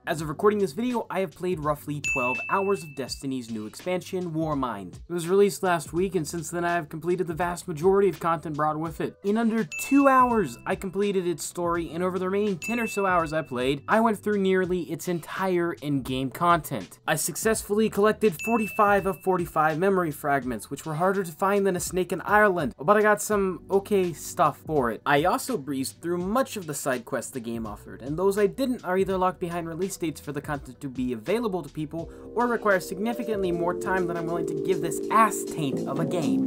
As of recording this video, I have played roughly 12 hours of Destiny's new expansion, Warmind. It was released last week, and since then I have completed the vast majority of content brought with it. In under 2 hours, I completed its story, and over the remaining 10 or so hours I played, I went through nearly its entire in-game content. I successfully collected 45 of 45 memory fragments, which were harder to find than a snake in Ireland, but I got some okay stuff for it. I also breezed through much of the side quests the game offered, and those I didn't are either locked behind release dates for the content to be available to people, or require significantly more time than I'm willing to give this ass taint of a game.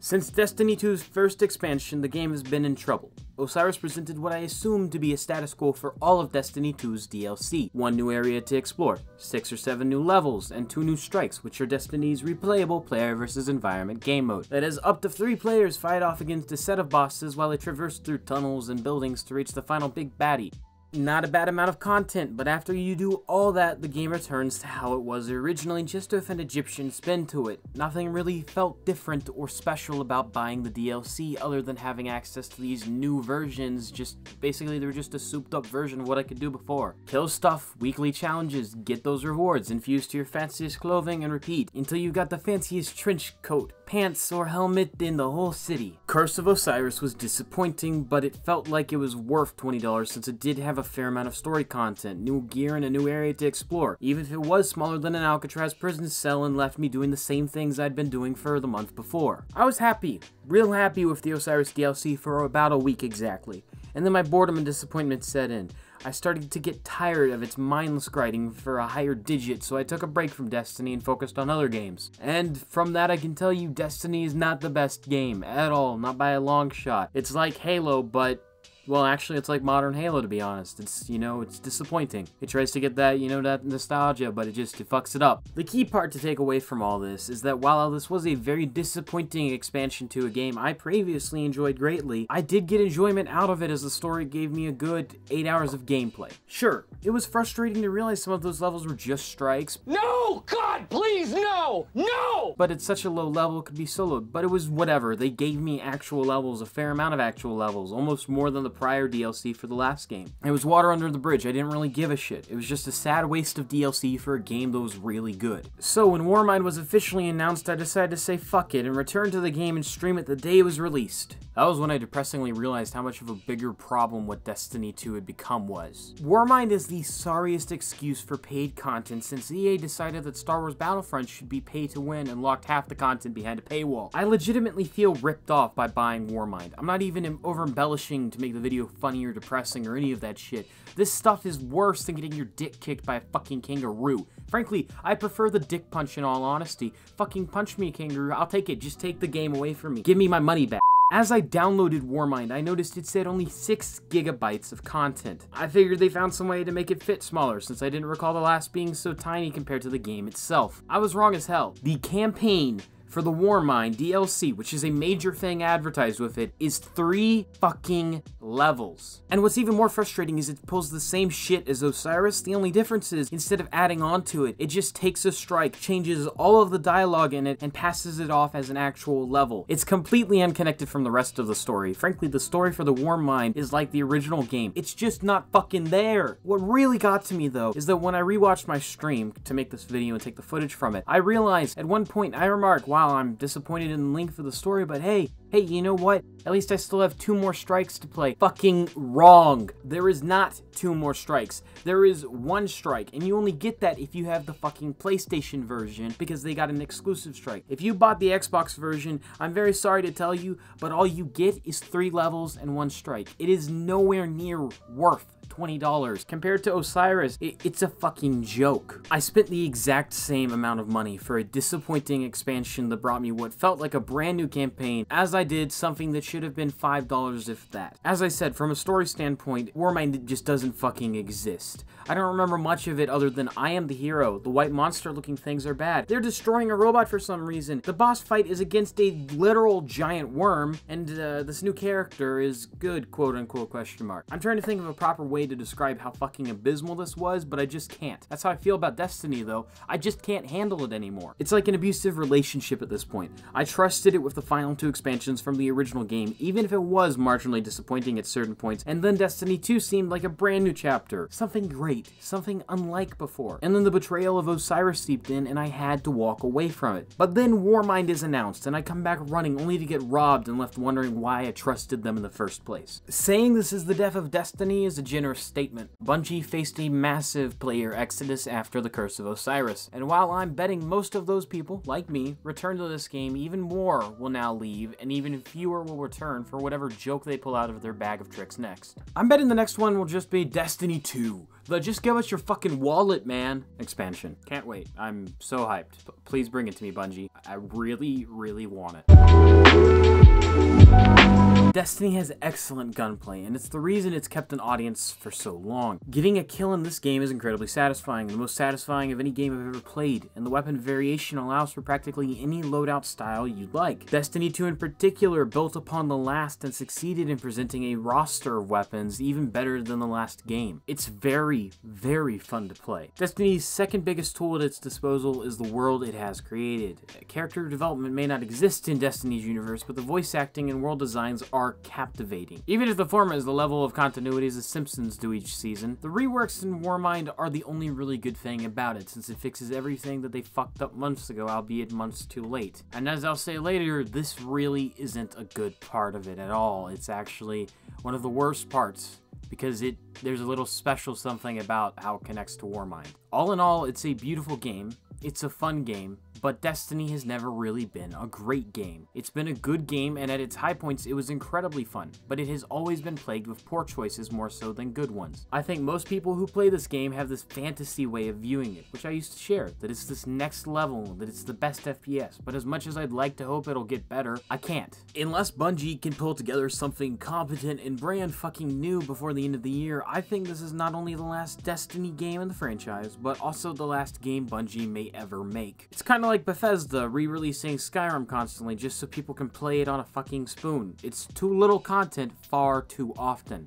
Since Destiny 2's first expansion, the game has been in trouble. Osiris presented what I assumed to be a status quo for all of Destiny 2's DLC. 1 new area to explore, 6 or 7 new levels, and 2 new strikes, which are Destiny's replayable player versus environment game mode. That is, up to 3 players fight off against a set of bosses while they traverse through tunnels and buildings to reach the final big baddie. Not a bad amount of content, but after you do all that, the game returns to how it was originally, just with an Egyptian spin to it. Nothing really felt different or special about buying the DLC other than having access to these new versions. Basically, they were just a souped up version of what I could do before. Kill stuff, weekly challenges, get those rewards, infuse to your fanciest clothing, and repeat until you got the fanciest trench coat, pants, or helmet in the whole city. Curse of Osiris was disappointing, but it felt like it was worth $20 since it did have a fair amount of story content, new gear, and a new area to explore, even if it was smaller than an Alcatraz prison cell and left me doing the same things I'd been doing for the month before. I was happy, real happy with the Osiris DLC for about a week exactly, and then my boredom and disappointment set in. I started to get tired of its mindless grinding for a higher digit, so I took a break from Destiny and focused on other games. And from that I can tell you Destiny is not the best game at all, not by a long shot. It's like Halo, but well, actually, it's like modern Halo, to be honest. It's, it's disappointing. It tries to get that, that nostalgia, but it fucks it up. The key part to take away from all this is that while this was a very disappointing expansion to a game I previously enjoyed greatly, I did get enjoyment out of it as the story gave me a good 8 hours of gameplay. Sure, it was frustrating to realize some of those levels were just strikes. No! God, please, no! No! But at such a low level, it could be soloed. But it was whatever. They gave me actual levels, a fair amount of actual levels, almost more than the prior DLC for the last game. It was water under the bridge. I didn't really give a shit. It was just a sad waste of DLC for a game that was really good. So when Warmind was officially announced, I decided to say fuck it and return to the game and stream it the day it was released. That was when I depressingly realized how much of a bigger problem what Destiny 2 had become was. Warmind is the sorriest excuse for paid content since EA decided that Star Wars Battlefront should be pay to win and locked half the content behind a paywall. I legitimately feel ripped off by buying Warmind. I'm not even over-embellishing to make the video funny or depressing or any of that shit. This stuff is worse than getting your dick kicked by a fucking kangaroo. Frankly, I prefer the dick punch in all honesty. Fucking punch me, kangaroo. I'll take it. Just take the game away from me. Give me my money back. As I downloaded Warmind, I noticed it said only 6 gigabytes of content. I figured they found some way to make it fit smaller, since I didn't recall the last being so tiny compared to the game itself. I was wrong as hell. The campaign for the Warmind DLC, which is a major thing advertised with it, is 3 fucking levels. And what's even more frustrating is it pulls the same shit as Osiris. The only difference is, instead of adding on to it, it just takes a strike, changes all of the dialogue in it, and passes it off as an actual level. It's completely unconnected from the rest of the story. Frankly, the story for the Warmind is like the original game. It's just not fucking there. What really got to me, though, is that when I rewatched my stream to make this video and take the footage from it, I realized at one point I remarked, wow, I'm disappointed in the length of the story, but hey, you know what? At least I still have 2 more strikes to play. Fucking wrong. There is not 2 more strikes. There is 1 strike, and you only get that if you have the fucking PlayStation version, because they got an exclusive strike. If you bought the Xbox version, I'm very sorry to tell you, but all you get is 3 levels and 1 strike. It is nowhere near worth $20. Compared to Osiris, it's a fucking joke. I spent the exact same amount of money for a disappointing expansion that brought me what felt like a brand new campaign, as I did something that should have been $5 if that. As I said, from a story standpoint, Warmind just doesn't fucking exist. I don't remember much of it other than I am the hero. The white monster looking things are bad. They're destroying a robot for some reason. The boss fight is against a literal giant worm, and this new character is good, quote unquote, question mark. I'm trying to think of a proper way to describe how fucking abysmal this was, but I just can't. That's how I feel about Destiny, though. I just can't handle it anymore. It's like an abusive relationship at this point. I trusted it with the final 2 expansions questions from the original game, even if it was marginally disappointing at certain points, and then Destiny 2 seemed like a brand new chapter. Something great, something unlike before. And then the betrayal of Osiris seeped in, and I had to walk away from it. But then Warmind is announced, and I come back running only to get robbed and left wondering why I trusted them in the first place. Saying this is the death of Destiny is a generous statement. Bungie faced a massive player exodus after the Curse of Osiris, and while I'm betting most of those people, like me, return to this game, even more will now leave, and even fewer will return for whatever joke they pull out of their bag of tricks next. I'm betting the next one will just be Destiny 2. The just give us your fucking wallet, man expansion. Can't wait. I'm so hyped. Please bring it to me, Bungie. I really, really want it. Destiny has excellent gunplay, and it's the reason it's kept an audience for so long. Getting a kill in this game is incredibly satisfying, the most satisfying of any game I've ever played, and the weapon variation allows for practically any loadout style you'd like. Destiny 2 in particular built upon the last and succeeded in presenting a roster of weapons even better than the last game. It's very, very fun to play. Destiny's second biggest tool at its disposal is the world it has created. Character development may not exist in Destiny's universe, but the voice acting and world designs are captivating. Even if the former is the level of continuity as The Simpsons do each season, the reworks in Warmind are the only really good thing about it, since it fixes everything that they fucked up months ago, albeit months too late. And as I'll say later, this really isn't a good part of it at all. It's actually one of the worst parts, because there's a little special something about how it connects to Warmind. All in all, it's a beautiful game, it's a fun game, but Destiny has never really been a great game. It's been a good game, and at its high points it was incredibly fun, but it has always been plagued with poor choices more so than good ones. I think most people who play this game have this fantasy way of viewing it, which I used to share, that it's this next level, that it's the best FPS, but as much as I'd like to hope it'll get better, I can't. Unless Bungie can pull together something competent and brand fucking new before the end of the year, I think this is not only the last Destiny game in the franchise, but also the last game Bungie may ever make. It's kind of like Bethesda re-releasing Skyrim constantly just so people can play it on a fucking spoon. It's too little content far too often.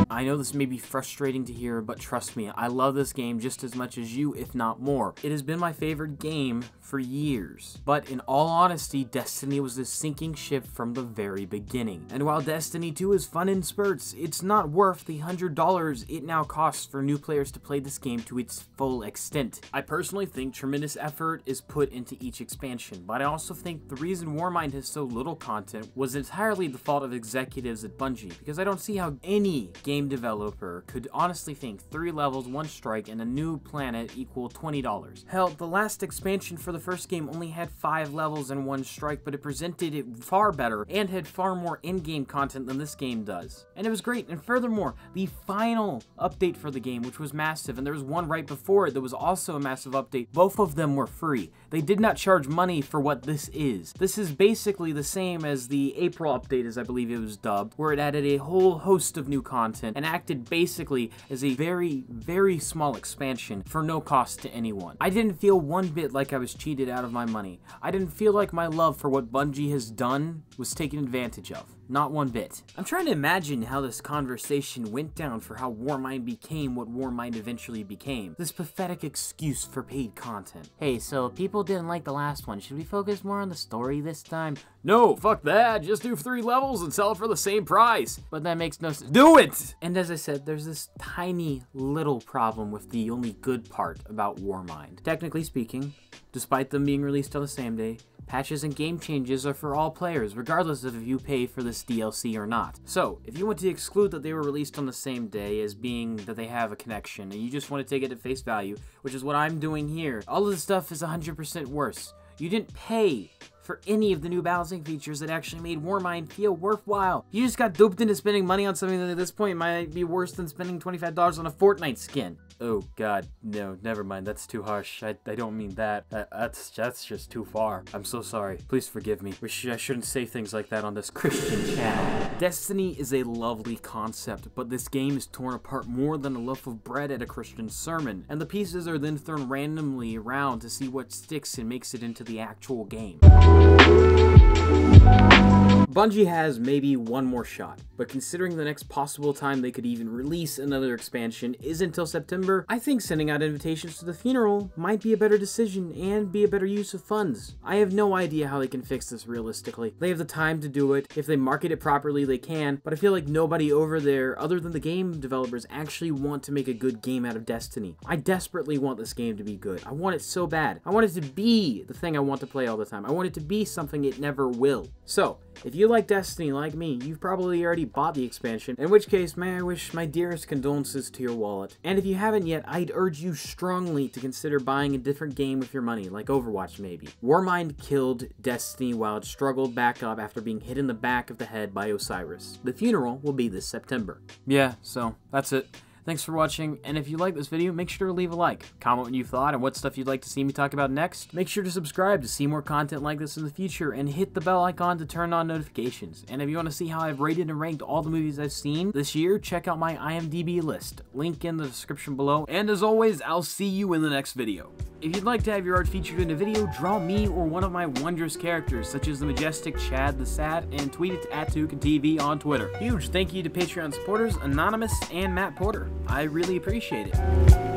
I know this may be frustrating to hear, but trust me, I love this game just as much as you, if not more. It has been my favorite game for years. But in all honesty, Destiny was a sinking ship from the very beginning. And while Destiny 2 is fun in spurts, it's not worth the $100 it now costs for new players to play this game to its full extent. I personally think tremendous effort is put into each expansion, but I also think the reason Warmind has so little content was entirely the fault of executives at Bungie, because I don't see how any game developer could honestly think 3 levels, 1 strike, and a new planet equal $20. Hell, the last expansion for the first game only had 5 levels and 1 strike, but it presented it far better and had far more in-game content than this game does. And it was great, and furthermore, the final update for the game, which was massive, and there was one right before it that was also a massive update, both of them were free. They did not charge money for what this is. This is basically the same as the April update, as I believe it was dubbed, where it added a whole host of new content and acted basically as a very, very small expansion for no cost to anyone. I didn't feel one bit like I was cheated out of my money. I didn't feel like my love for what Bungie has done was taken advantage of. Not one bit. I'm trying to imagine how this conversation went down for how Warmind became what Warmind eventually became. This pathetic excuse for paid content. Hey, so people didn't like the last one. Should we focus more on the story this time? No, fuck that. Just do 3 levels and sell it for the same price. But that makes no sense. Do it! And as I said, there's this tiny little problem with the only good part about Warmind. Technically speaking, despite them being released on the same day, patches and game changes are for all players, regardless of if you pay for this DLC or not. So, if you want to exclude that they were released on the same day as being that they have a connection, and you just want to take it at face value, which is what I'm doing here, all of this stuff is 100% worse. You didn't pay for any of the new balancing features that actually made Warmind feel worthwhile. You just got duped into spending money on something that at this point might be worse than spending $25 on a Fortnite skin. Oh god, no, never mind, that's too harsh. I don't mean that. That's just too far. I'm so sorry. Please forgive me. I shouldn't say things like that on this Christian channel. Destiny is a lovely concept, but this game is torn apart more than a loaf of bread at a Christian sermon, and the pieces are then thrown randomly around to see what sticks and makes it into the actual game. Bungie has maybe one more shot, but but considering the next possible time they could even release another expansion is until September, I think sending out invitations to the funeral might be a better decision and be a better use of funds. I have no idea how they can fix this realistically. They have the time to do it. If they market it properly, they can, but I feel like nobody over there, other than the game developers, actually want to make a good game out of Destiny. I desperately want this game to be good. I want it so bad. I want it to be the thing I want to play all the time. I want it to be something it never will. So, if you like Destiny like me, you've probably already bought the expansion, in which case, may I wish my dearest condolences to your wallet. And if you haven't yet, I'd urge you strongly to consider buying a different game with your money, like Overwatch maybe. Warmind killed Destiny while it struggled back up after being hit in the back of the head by Osiris. The funeral will be this September. Yeah, so that's it. Thanks for watching, and if you like this video, make sure to leave a like, comment what you thought and what stuff you'd like to see me talk about next. Make sure to subscribe to see more content like this in the future, and hit the bell icon to turn on notifications. And if you want to see how I've rated and ranked all the movies I've seen this year, check out my IMDb list. Link in the description below, and as always, I'll see you in the next video. If you'd like to have your art featured in a video, draw me or one of my wondrous characters, such as the majestic Chad the Sad, and tweet it at Tahukan TV on Twitter. Huge thank you to Patreon supporters Anonymous and Matt Porter. I really appreciate it.